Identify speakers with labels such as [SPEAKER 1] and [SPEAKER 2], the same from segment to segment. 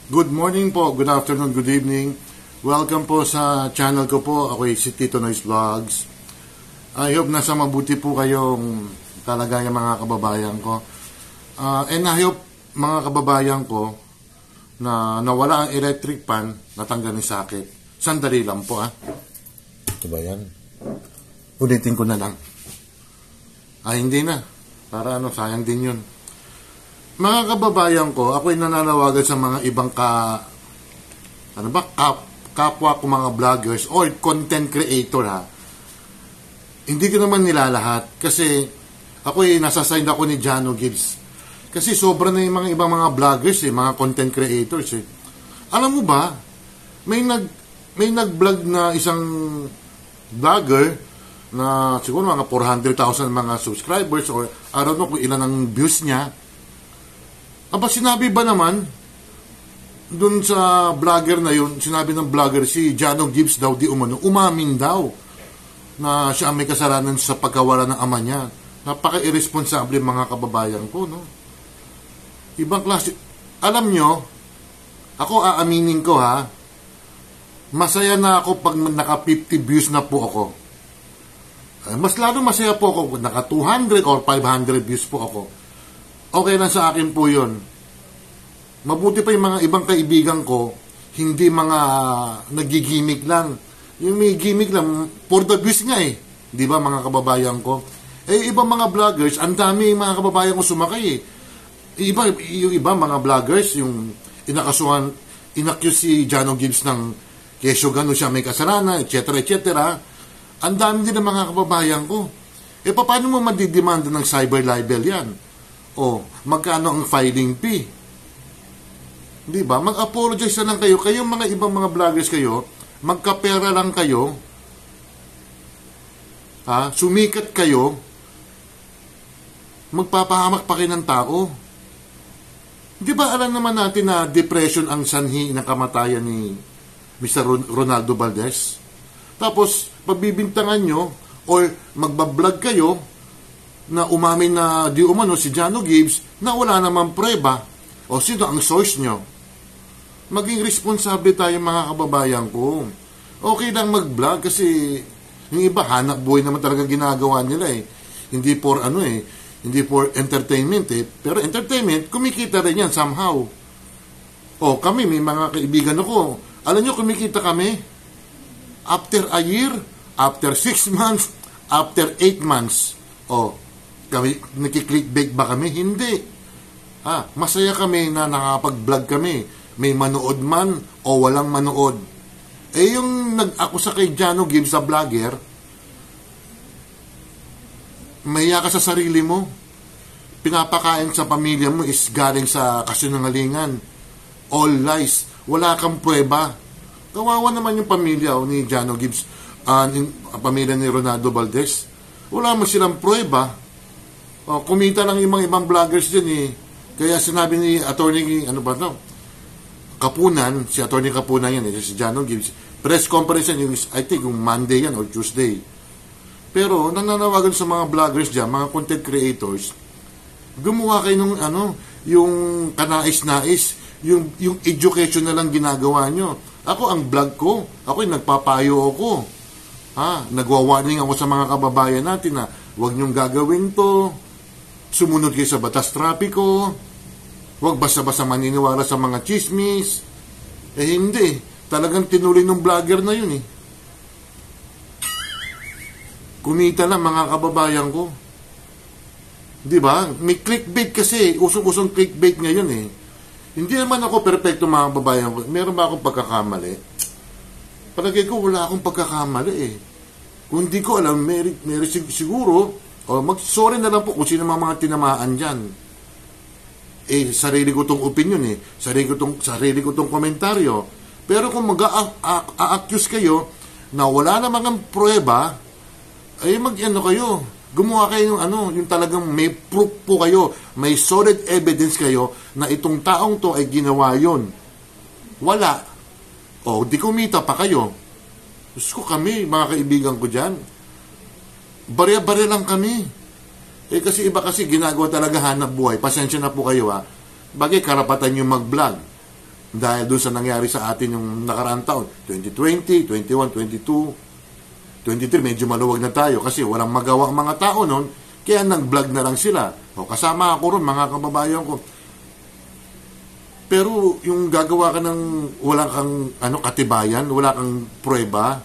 [SPEAKER 1] Good morning po, good afternoon, good evening. Welcome po sa channel ko po. Ako si Tito Noise Vlogs. I hope nasa mabuti po kayong talaga yung mga kababayan ko. And I hope mga kababayan ko na nawala ang electric pan, natanggal ni sakit. Sandali lang po Ito ba yan? Ulitin ko na lang. Hindi na. Para sayang din yun. Mga kababayan ko, ako'y nananawagan sa mga ibang kapwa ko mga vloggers or content creator Hindi ko naman nilalahat kasi ako'y nasasigned ako ni Jano Gibbs. Kasi sobra na yung mga ibang mga vloggers mga content creators Alam mo ba, may nag-vlog na isang vlogger na siguro mga 400,000 mga subscribers or I don't know kung ilan ang views niya. Sinabi ba naman dun sa vlogger na yun, sinabi ng vlogger si Jano Gibbs daw umamin daw na siya ang may kasalanan sa pagkawala ng ama niya. Napaka-irresponsable mga kababayan ko, no? Ibang klase. Alam nyo, ako aaminin ko masaya na ako pag naka 50 views na po ako. Mas lalo masaya po ako kung naka 200 or 500 views po ako. Okay lang sa akin po yun. Mabuti pa yung mga ibang kaibigan ko, hindi mga nagigimik lang. Yung may gimmick lang, for the views nga Di ba mga kababayan ko? Ibang mga vloggers, ang dami mga kababayan ko sumakay Yung iba mga vloggers, yung inaccuse si Jano Gibbs ng kesyo gano'n siya may kasalanan, etc. Ang dami din ng mga kababayan ko. Paano mo madidemanda ng cyber libel yan? Magkano ang filing fee? Di ba? Mag-apologize na lang kayo. Kayong mga ibang mga vloggers kayo, magkapera lang kayo. Sumikat kayo. Magpapahamak pa kayo ng tao. Di ba alam naman natin na depression ang sanhi ng kamatayan ni Mr. Ronaldo Valdez? Tapos, pagbibintangan nyo or magbablog kayo na umamin na di umano si Jano Gibbs na wala namang prueba o sino ang source nyo. Maging responsable tayo mga kababayan ko. Okay lang mag-vlog kasi yung iba hanap buhay naman talaga ginagawa nila Hindi for hindi for entertainment Pero entertainment, kumikita rin yan somehow. Kami, may mga kaibigan ako. Alam nyo, kumikita kami after a year, after 6 months, after 8 months. Kami, nakiklickbait ba kami? Hindi. Masaya kami na nakapag-vlog kami. May manood man o walang manood. Yung nag-akusa kay Jano Gibbs sa vlogger, mahiya ka sa sarili mo. Pinapakain sa pamilya mo is galing sa kasinungalingan. All lies. Wala kang prueba. Kawawa naman yung pamilya ni Jano Gibbs, pamilya ni Ronaldo Valdez. Wala mo silang prueba. Kumita lang yung mga ibang vloggers din Kaya sinabi ni attorney, Kapunan, si attorney Kapunan yan si Jano Gibbs. Press conference yan, I think yung Monday yan or Tuesday. Pero nananawagan sa mga vloggers dyan, mga content creators, gumawa kayo ng yung kanais-nais, yung education na lang ginagawa nyo. Ako, ang vlog ko, ako'y nagpapayo ako. Nagwa-warning ako sa mga kababayan natin na huwag nyong gagawin to, sumunod kayo sa batas trapiko, huwag basta-basta maniniwala sa mga chismis. Hindi. Talagang tinuloy ng vlogger na yun Kumita lang mga kababayan ko. Di ba? May clickbait kasi. Usong-usong clickbait ngayon Hindi naman ako perfecto mga kababayan ko. Meron ba akong pagkakamali? Palagay ko wala akong pagkakamali Kung di ko alam, may siguro, sorry na lang po kung sino mga tinamaan dyan. Sarili ko tong opinion sarili ko tong komentaryo. Pero kung mag-a-accuse kayo na wala namang prueba, mag-ano kayo, gumawa kayo ng yung talagang may proof po kayo, may solid evidence kayo na itong taong to ay ginawa yon. Wala. Di kumita pa kayo. Diyos ko, kami, mga kaibigan ko dyan, barya-barya lang kami. Kasi iba kasi ginagawa talaga hanap buhay. Pasensya na po kayo Bagay, karapatan nyo mag-vlog. Dahil doon sa nangyari sa atin yung nakaraang taon, 2020, 21, 22, 23, medyo maluwag na tayo kasi walang magawa ang mga tao noon, kaya nag-vlog na lang sila. O, kasama ako ron, mga kababayan ko. Pero yung gagawa ka ng wala kang katibayan, wala kang pruweba,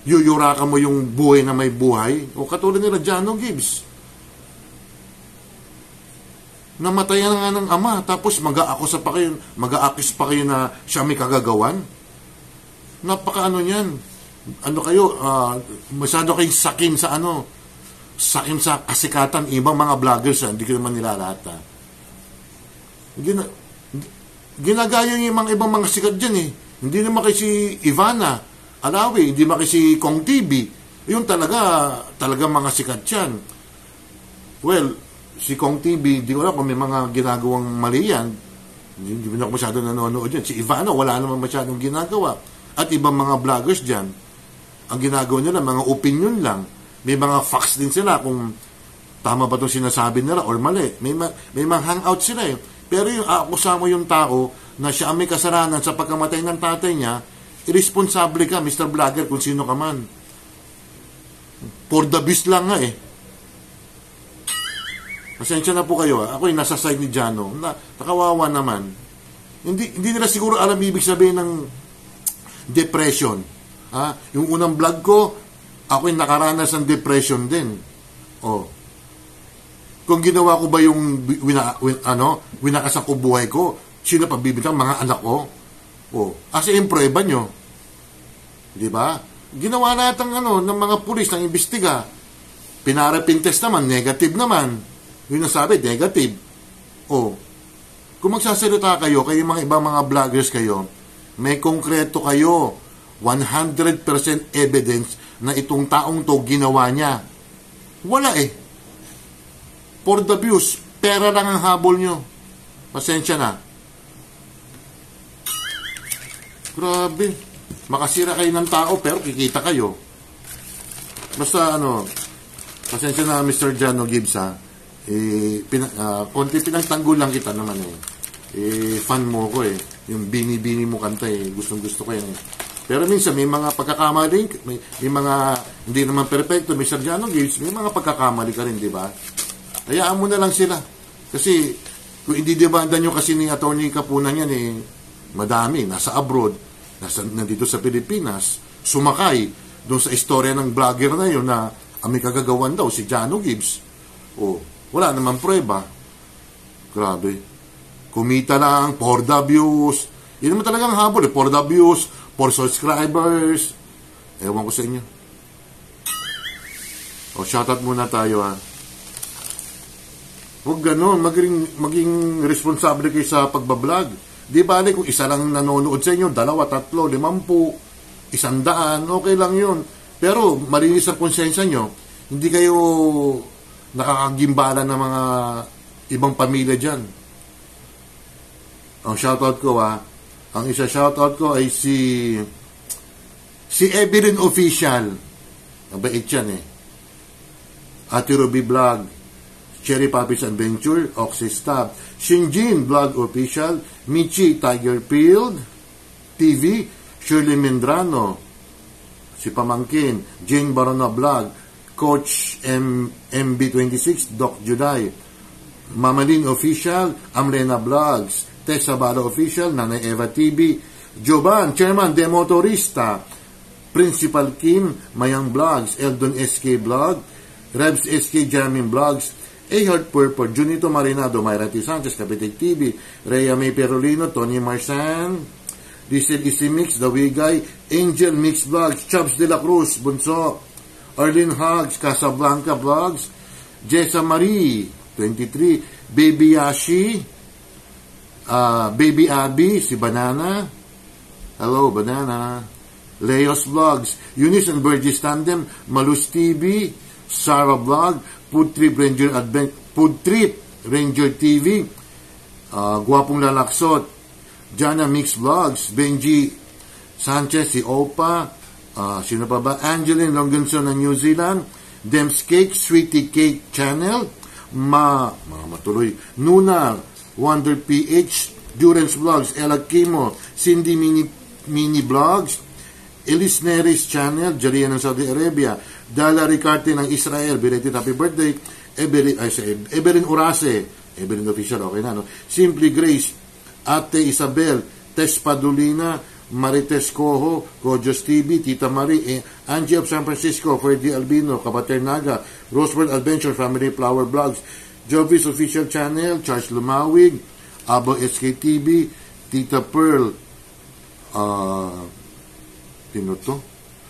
[SPEAKER 1] yuyurakan mo yung buhay na may buhay, o katulad nila Jano Gibbs. Namatayan na nga ng ama, tapos mag-aakusa pa kayo, mag-aakis pa kayo na siya may kagagawan. Napaka niyan. Masyado kayong sakim sa kasikatan, ibang mga vloggers, hindi ko naman nilalata. Ginagaya yung mga ibang mga sikat dyan eh. Hindi naman kay si Ivana Alawi, hindi naman kay si Kong TV. Yun talaga mga sikat yan. Well, si Kong TV, di ko alam kung may mga ginagawang mali yan. Hindi na ako masyadong nanonood dyan. Si Ivana, wala naman masyadong ginagawa. At ibang mga vloggers dyan, ang ginagawa nila, mga opinion lang. May mga facts din sila kung tama ba itong sinasabi nila or mali. May mga hangout sila eh. Pero yung akusa mo yung tao na siya may kasalanan sa pagkamatay ng tatay niya, irresponsable ka, Mr. Vlogger, kung sino ka man. For the beast lang nga eh. Pasensya na po kayo. Ako yung nasa side ni Jano. Nakawawa naman. Hindi nila siguro alam ibig sabihin ng depression. Yung unang vlog ko, ako yung nakaranas ng depression din. Kung ginawa ko ba yung winakasan ko buhay ko, sino pagbibintang? Mga anak ko. Kasi yung prueba nyo. Di ba? Ginawa natin ng mga pulis ng imbestiga. Pinarapin test naman, negative naman. Yung nasabi, negative. Kung magsasalita kayo mga ibang mga vloggers kayo, may konkreto kayo, 100% evidence na itong taong to ginawa niya. Wala eh. For the views, pera lang ang habol nyo. Pasensya na. Grabe. Makasira kayo ng tao pero kikita kayo. Basta pasensya na Mr. Jano Gibbs konti pinagtanggol lang kita naman fan mo ko yung bini-bini mo kanta gustong gusto ko yan pero minsan may mga pagkakamali, may mga hindi naman perfecto, Mr. Jano Gibbs, may mga pagkakamali ka rin, di ba? Hayaan mo na lang sila kasi kung hindi debanda nyo kasi ni Attorney Kapunan yan madami, nasa abroad, nandito sa Pilipinas, sumakay doon sa istorya ng vlogger na yun na may kagagawan daw si Jano Gibbs. Wala naman prueba. Grabe. Kumita lang, for the views. Yun naman talagang habol for the views, for subscribers. Ewan ko sa inyo. Shoutout muna tayo Huwag ganun, maging responsable kayo sa pagbablog. Di bale kung isa lang nanonood sa inyo, 2, 3, 50, 100, okay lang yun. Pero malinis ang konsensya nyo, hindi kayo nakakagimbala ng mga ibang pamilya dyan. Ang shoutout ko ang isa shoutout ko ay si Evelyn Official. Mabait yan Ate Ruby Vlog, Cherry Puppies Adventure, Oxy Stab, Shinjin Vlog Official, Michi Tigerfield TV, Shirley Mendrano, si Pamangkin, Jane Barona Vlog, Coach MB26, Doc Juday, Mamalin Official, Amlena Vlogs, Tessa Bala Official, Nanay Eva TV, Joban, Chairman de Motorista, Principal Kim, Mayang Vlogs, Eldon SK Vlog, Rebs SK Jamming Vlogs, A-Heart Purple, Junito Marinado, Myra T. Sanchez, Kapitek TV, Rhea May Perolino, Tony Marsan, Diesel Easy Mix, The Wigay, Angel Mix Vlogs, Chubbs de la Cruz, Bunso, Arlene Hugs, Casablanca Vlogs, Jessa Marie, 23, Baby Yashi, Baby Abby, si Banana, hello Banana, Leos Vlogs, Eunice and Burgess Tandem, Malus TV, Sarah Vlog, Food Trip Ranger TV, Guwapong Lalaksot, Jana Mix Vlogs, Benji Sanchez, si Opa, sino pa ba? Angeline Longinson ng New Zealand, Dems Cake, Sweetie Cake Channel, matuloy, Nuna, Wonder PH, Durance Vlogs, Ella Kimo, Cindy Mini Vlogs, Elise Neris Channel, Jaria ng Saudi Arabia, Dala Ricarte ng Israel, belated happy birthday, Evelyn Urase, Evelyn Official, okay na, no? Simply Grace, Ate Isabel, Tess Padulina, Marites Coho, Rogers TV, Tita Marie, Angie of San Francisco, Ferdy Albino, Kabater Naga, Roseworld Adventure, Family Flower Vlogs, Jovis Official Channel, Charles Lumawig, Abo SKTV, Tita Pearl,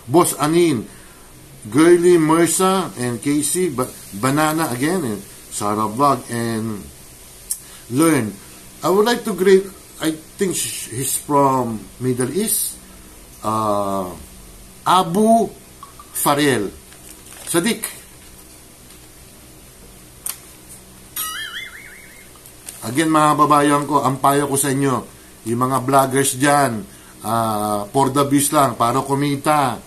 [SPEAKER 1] Boss Anin, Girly Mersa, and Casey, Banana again, and Sarah Vlog, and Learn. I would like to greet, I think he's from Middle East, Abu Farel. Sadiq. Again, mga babayan ko, ang payo ko sa inyo, yung mga vloggers dyan, for the views lang, para kumita.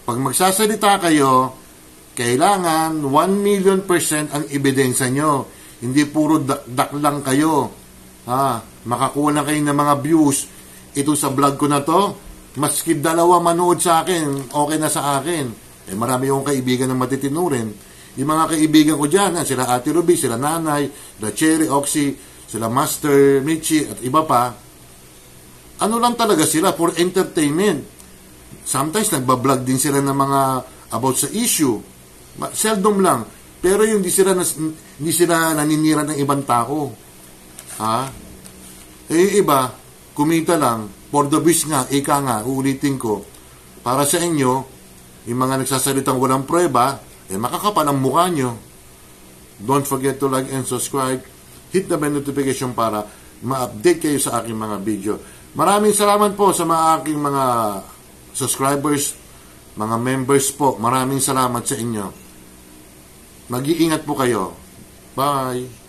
[SPEAKER 1] Pag magsasalita kayo, kailangan 1,000,000% ang ebidensya nyo. Hindi puro dak lang kayo. Makakuha na kayo ng mga views. Ito sa vlog ko na to, maski dalawa manood sa akin, okay na sa akin. Marami akong kaibigan na matitinurin. Yung mga kaibigan ko dyan, sila Ate Ruby, sila Nanay, sila Cherry, Oxy, sila Master, Michi, at iba pa. Ano lang talaga sila, for entertainment. Sometimes nagbablog din sila ng mga about sa issue. Seldom lang. Pero yung hindi sila naninira ng ibang tao. Iba, kumita lang, for the views nga, ika nga, uulitin ko, para sa inyo, yung mga nagsasalitang walang prueba, makakapal ang mukha nyo. Don't forget to like and subscribe. Hit the bell notification para ma-update kayo sa aking mga video. Maraming salamat po sa mga aking mga subscribers, mga members po. Maraming salamat sa inyo. Mag-iingat po kayo. Bye!